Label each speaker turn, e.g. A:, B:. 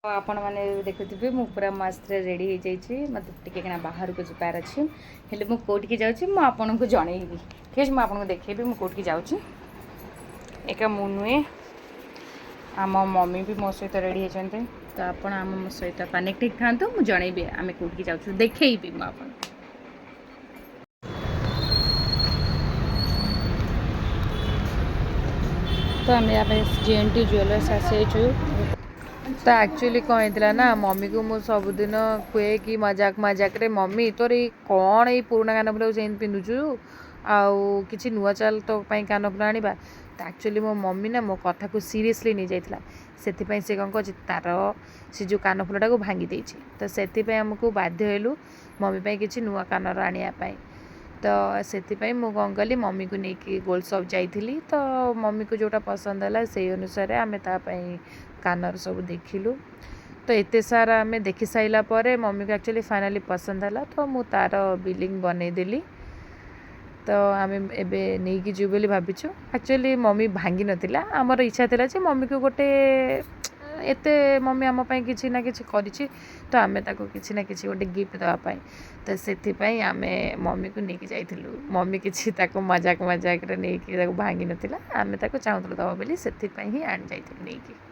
A: आपण मैंने देखुवे मु पूरा मस्त रेडी हो जाइए मत टे बाहर को जबार अच्छे हेल्ले मुझे कौटिकी जाऊँ आपन को जनईबी ठीक है मुझे देखेबी मुझे कौटिकी जाऊँ एक मु नुहे आम मम्मी भी मो सहित रेडी होती तो आपड़ आम मो सहित कनेक्ट था मुझे जनईबी आम कौटिकी जाऊँ देखी मुझे तो आम GNT ज्वेलर्स आसी तो एक्चुअली कौन होता ना मम्मी को मुझे सबुदिन कहे कि मजाक मजाक रे मम्मी तोर कौन ये पुराना कानफुल से पिंधुचु आउ कि नुआ चाल तो कानफुल आनिबा तो एक्चुअली मो मम्मी ना मो कथा को सीरियसली नहीं जाइला से कौन कर तार से जो कानफुलटा को भांगी देछि तो से आमको बाध्य हेलु मम्मी किसी नुआ कानर आनियापाई तो से मु कौन कली मम्मी को लेकिन गोल्ड शॉप जाइली तो मम्मी को जोटा पसंद है से अनुसार आम तापाई कानर सब देखिलु तो एते सारा आम देखि साइला परे मम्मी को एक्चुअली फाइनाली पसंद है तो मु तार बिलिंग बनईदेली तो आम एबे नहीं कि जीव बोली भाविचु एक्चुअली मम्मी भांगी नथिला आमर इच्छा थिला जे मम्मी को गोटे एते मम्मी आम पई किछि ना किछि करिछि तो आम ताको किछि ना किछि गोटे गिफ्ट देवा पाई तो से आम मम्मी को लेकिन जाइलु मम्मी किछि ताको मजाक मजाक रे नहीं कि ताको भांगी नथिला आम ताको चाहूतलु दवा बोली से ही आनी जाइलु नहीं कि